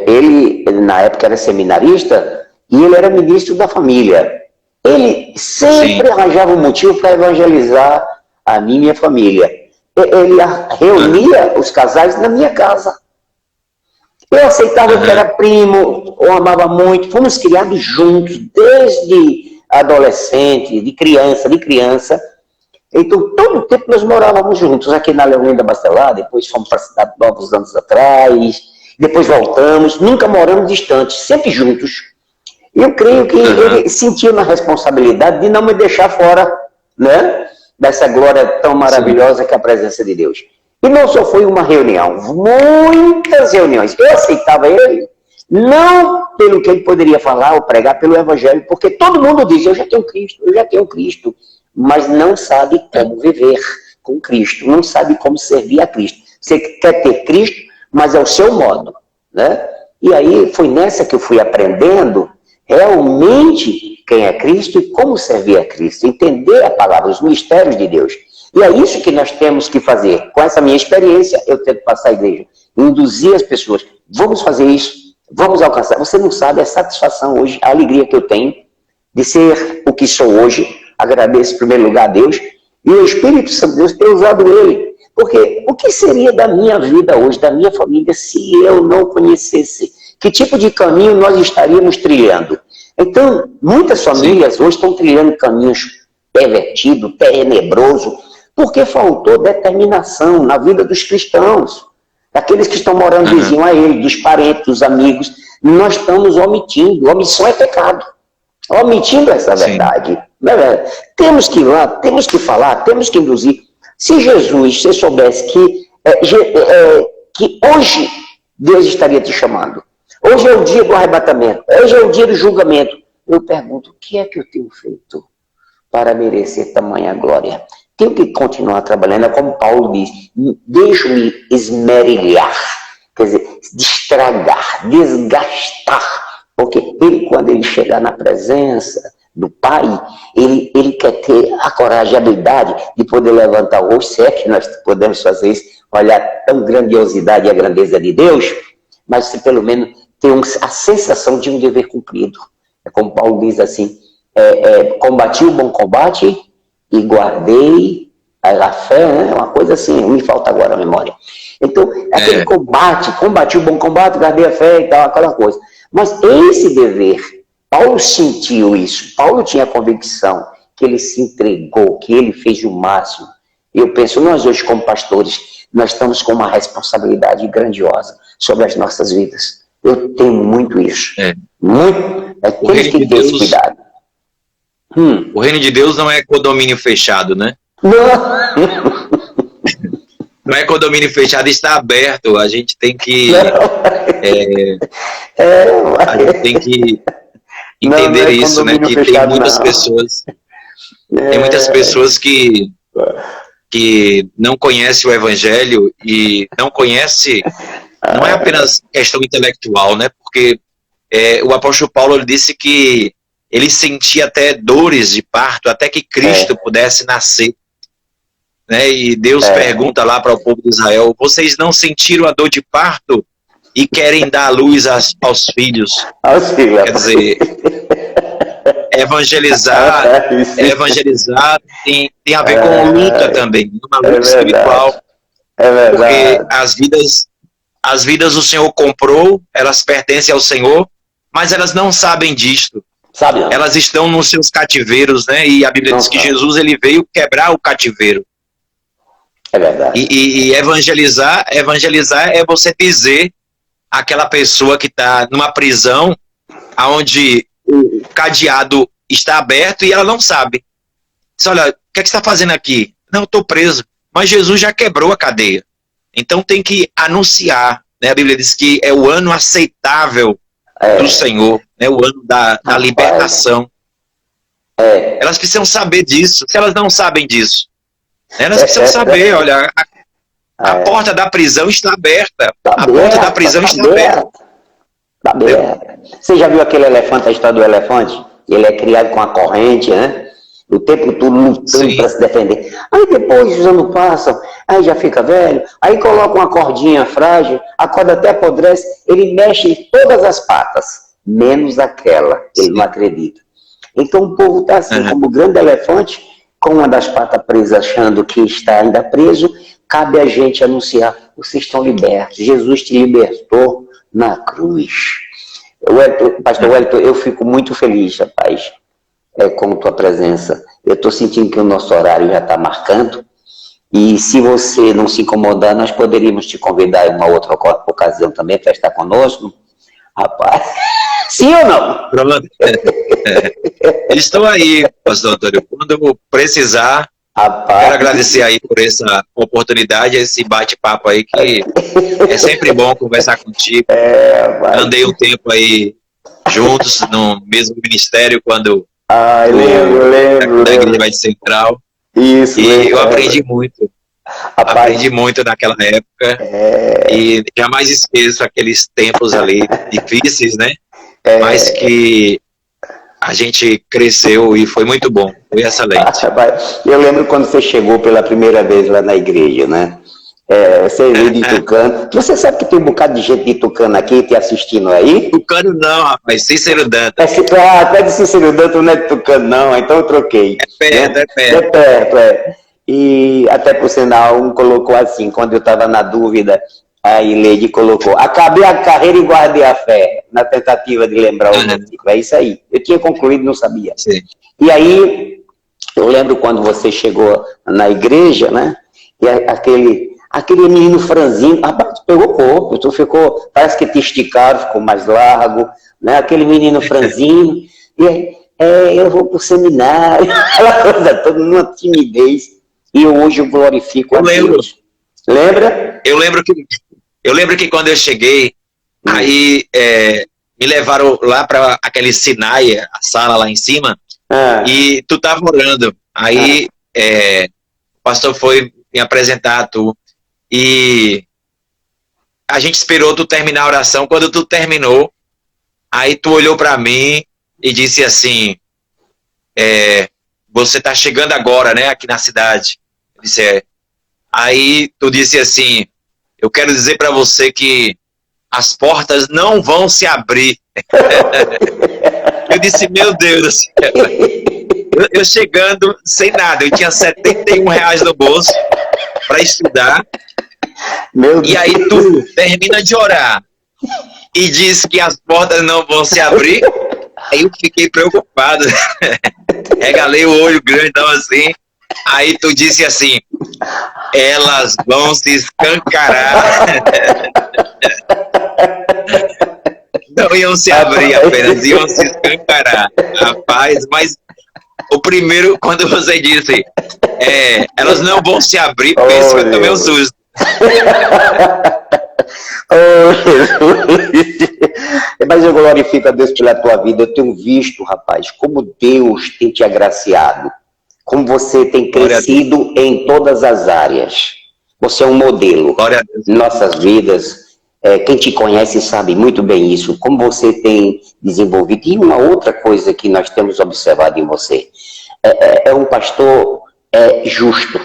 ele na época era seminarista e ele era ministro da família. Ele sempre arranjava um motivo para evangelizar a minha família. Ele reunia os casais na minha casa. Eu aceitava que era primo, eu amava muito, fomos criados juntos, desde adolescente, de criança. Então, todo o tempo nós morávamos juntos, aqui na Leolinda Bacelar, depois fomos para a Cidade Nova uns anos atrás, depois voltamos, nunca moramos distantes, sempre juntos. Eu creio que ele sentiu na responsabilidade de não me deixar fora, né, dessa glória tão maravilhosa que é a presença de Deus. E não só foi uma reunião, muitas reuniões. Eu aceitava ele, não pelo que ele poderia falar ou pregar, pelo Evangelho, porque todo mundo diz, eu já tenho Cristo, mas não sabe como viver com Cristo, não sabe como servir a Cristo. Você quer ter Cristo, mas é o seu modo, né? E aí foi nessa que eu fui aprendendo realmente quem é Cristo e como servir a Cristo, entender a palavra, os mistérios de Deus. E é isso que nós temos que fazer. Com essa minha experiência, eu tento passar a igreja, induzir as pessoas, vamos fazer isso, vamos alcançar. Você não sabe a satisfação hoje, a alegria que eu tenho de ser o que sou hoje. Agradeço em primeiro lugar a Deus e o Espírito Santo de Deus ter usado ele. Porque o que seria da minha vida hoje, da minha família, se eu não conhecesse? Que tipo de caminho nós estaríamos trilhando? Então, muitas famílias hoje estão trilhando caminhos pervertidos, tenebrosos, porque faltou determinação na vida dos cristãos, daqueles que estão morando vizinho a ele, dos parentes, dos amigos. Nós estamos omitindo. Omissão é pecado. Omitindo essa verdade. Não é verdade? Temos que ir lá, temos que falar, temos que induzir. Se Jesus, você soubesse que hoje Deus estaria te chamando, hoje é o dia do arrebatamento, hoje é o dia do julgamento, eu pergunto, o que é que eu tenho feito para merecer tamanha glória? Tenho que continuar trabalhando, é como Paulo diz, deixo-me esmerilhar, quer dizer, destragar, desgastar, porque ele, quando ele chegar na presença do Pai, ele quer ter a coragem, a habilidade de poder levantar o rosto, se é que nós podemos fazer isso, olhar tão grandiosidade e a grandeza de Deus, mas se pelo menos ter a sensação de um dever cumprido. É como Paulo diz assim, combati o bom combate e guardei a fé, né? Uma coisa assim, me falta agora a memória. Então, aquele combati o bom combate, guardei a fé e tal, aquela coisa. Mas esse dever, Paulo sentiu isso, Paulo tinha a convicção que ele se entregou, que ele fez o máximo. Eu penso, nós hoje como pastores, nós estamos com uma responsabilidade grandiosa sobre as nossas vidas. Eu tenho muito isso. Muito. Temos que ter esse cuidado. O reino de Deus não é condomínio fechado, né? Não. não é condomínio fechado, está aberto. A gente tem que a gente tem que entender isso, né? Que tem muitas pessoas, tem muitas pessoas que não conhecem o Evangelho e não conhece, não é apenas questão intelectual, né? Porque o apóstolo Paulo ele disse que ele sentia até dores de parto até que Cristo pudesse nascer. Né? E Deus pergunta lá para o povo de Israel: vocês não sentiram a dor de parto e querem dar luz aos filhos? Quer dizer, evangelizar tem a ver com luta também, uma luta espiritual. Porque as vidas o Senhor comprou, elas pertencem ao Senhor, mas elas não sabem disto. Elas estão nos seus cativeiros, né? E a Bíblia diz que Jesus ele veio quebrar o cativeiro. É verdade. E evangelizar é você dizer àquela pessoa que está numa prisão, onde o cadeado está aberto e ela não sabe. Diz, olha, o que é que você está fazendo aqui? Não, eu estou preso. Mas Jesus já quebrou a cadeia. Então tem que anunciar. Né? A Bíblia diz que é o ano aceitável do Senhor, né? O ano da libertação. Elas precisam saber disso. Se elas não sabem disso, elas precisam saber, olha, a porta da prisão está aberta. A porta da prisão está aberta. Tá aberta. Você já viu aquele elefante, a história do elefante? Ele é criado com a corrente, né? O tempo todo lutando para se defender. Aí depois os anos passam, aí já fica velho, aí coloca uma cordinha frágil, a corda até apodrece, ele mexe em todas as patas, menos aquela, ele não acredita. Então o povo está assim, como o grande elefante, com uma das patas presas, achando que está ainda preso, cabe a gente anunciar: vocês estão libertos, Jesus te libertou na cruz. Pastor Wellington, eu fico muito feliz, rapaz, com tua presença. Eu estou sentindo que o nosso horário já está marcando, e se você não se incomodar, nós poderíamos te convidar em uma outra ocasião também para estar conosco, rapaz. Sim ou não? Pronto. Estou aí, pastor Antônio, quando eu precisar. Quero agradecer aí por essa oportunidade, esse bate-papo aí, que é sempre bom conversar contigo. Andei um tempo aí juntos no mesmo ministério quando eu lembro. Da Igreja Batista Central. Isso. E eu aprendi muito. Aprendi muito naquela época. E jamais esqueço aqueles tempos ali difíceis, né? Mas que a gente cresceu e foi muito bom, foi excelente. Eu lembro quando você chegou pela primeira vez lá na igreja, né? Você veio de Tucano. Você sabe que tem um bocado de gente de Tucano aqui te assistindo aí? Tucano não, rapaz, Cícero Dantas. Até de Cícero Dantas não é de Tucano não, então eu troquei. É perto. E até por sinal, um colocou assim, quando eu estava na dúvida, a Ileide colocou: acabei a carreira e guardei a fé, na tentativa de lembrar o versículo. É isso aí. Eu tinha concluído, não sabia. Sim. E aí, eu lembro quando você chegou na igreja, né? E aquele menino franzino, rapaz, tu pegou corpo, tu ficou, parece que te esticaram, ficou mais largo, né? Aquele menino franzino, e aí, eu vou pro seminário, aquela coisa toda, numa timidez, e hoje eu glorifico a Deus. Lembra? Eu lembro que quando eu cheguei, aí me levaram lá para aquele Sinai, a sala lá em cima, e tu tava orando. Aí o pastor foi me apresentar a tu, e a gente esperou tu terminar a oração. Quando tu terminou, aí tu olhou para mim e disse assim: você tá chegando agora, né, aqui na cidade. Eu disse: Aí tu disse assim: eu quero dizer para você que as portas não vão se abrir. Eu disse: meu Deus do céu. Eu chegando sem nada, eu tinha R$71 no bolso para estudar. E aí tu termina de orar e diz que as portas não vão se abrir. Aí eu fiquei preocupado. Regalei o olho grandão assim. Aí tu disse assim: elas vão se escancarar. Não iam se abrir apenas, iam se escancarar. Rapaz, mas o primeiro, quando você disse elas não vão se abrir, pense que eu tomei um susto. Oh, Jesus. Mas eu glorifico a Deus pela tua vida. Eu tenho visto, rapaz, como Deus tem te agraciado, como você tem crescido em todas as áreas. Você é um modelo em nossas vidas. Quem te conhece sabe muito bem isso, como você tem desenvolvido. E uma outra coisa que nós temos observado em você, é um pastor justo.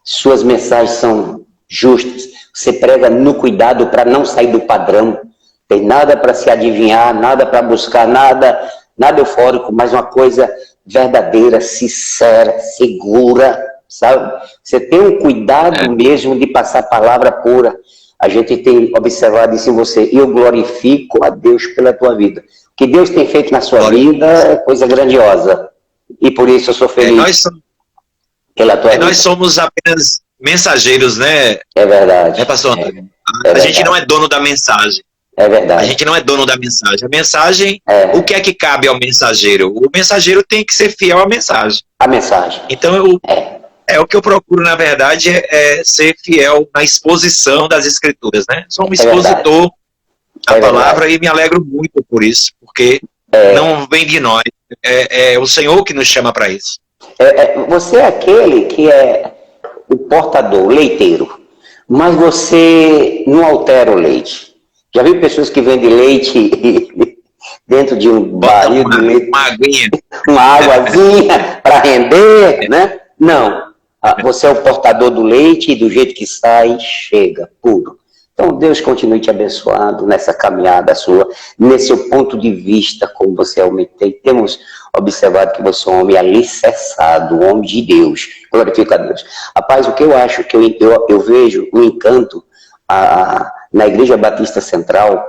Suas mensagens são justas. Você prega no cuidado para não sair do padrão. Tem nada para se adivinhar, nada para buscar, nada eufórico, mas uma coisa verdadeira, sincera, segura, sabe? Você tem um cuidado mesmo de passar palavra pura. A gente tem observado isso em você. E eu glorifico a Deus pela tua vida. O que Deus tem feito na sua vida é coisa grandiosa. E por isso eu sou feliz pela tua vida. Nós somos apenas mensageiros, né? É verdade. Pastor Antônio? A gente não é dono da mensagem. É verdade. A gente não é dono da mensagem. A mensagem, o que é que cabe ao mensageiro? O mensageiro tem que ser fiel à mensagem. A mensagem. Então, o que eu procuro, na verdade, é ser fiel na exposição das Escrituras, né? Sou um expositor da palavra e me alegro muito por isso, porque não vem de nós. É o Senhor que nos chama para isso. Você é aquele que é o portador, o leiteiro, mas você não altera o leite. Já viu pessoas que vendem leite dentro de um barril de leite? Uma aguinha. Uma águazinha para render, né? Não. Você é o portador do leite e do jeito que sai, chega, puro. Então, Deus continue te abençoando nessa caminhada sua, nesse seu ponto de vista, como você aumentei. Temos observado que você é um homem alicerçado, um homem de Deus. Glorifica a Deus. Rapaz, o que eu acho, que eu vejo um encanto na Igreja Batista Central,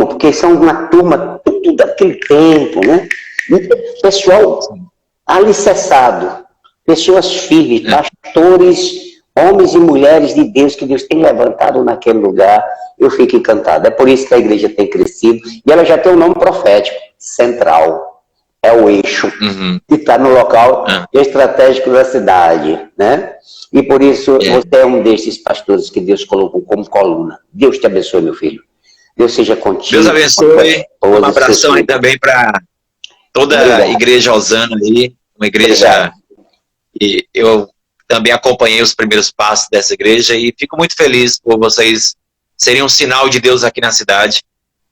porque são uma turma tudo daquele tempo, né? Pessoal alicerçado, pessoas firmes, pastores, homens e mulheres de Deus que Deus tem levantado naquele lugar. Eu fico encantado. É por isso que a igreja tem crescido. E ela já tem um nome profético, Central. É o eixo que está no local estratégico da cidade, né? E por isso você é um desses pastores que Deus colocou como coluna. Deus te abençoe, meu filho. Deus seja contigo. Deus abençoe. Um abração aí também para toda a igreja Osana aí. Uma igreja que eu também acompanhei os primeiros passos dessa igreja e fico muito feliz por vocês serem um sinal de Deus aqui na cidade.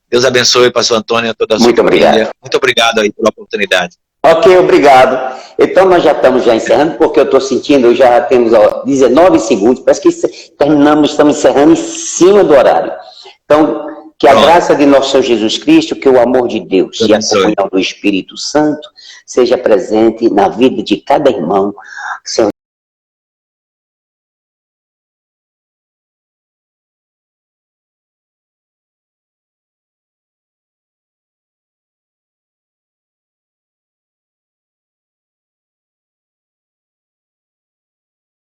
Deus abençoe, pastor Antônio, a toda a sua família. Muito obrigado aí pela oportunidade. Ok, obrigado. Então nós já estamos encerrando, porque eu estou sentindo, já temos 19 segundos, parece que estamos encerrando em cima do horário. Então, que a graça de nosso Senhor Jesus Cristo, que o amor de Deus e a comunhão do Espírito Santo seja presente na vida de cada irmão. Senhor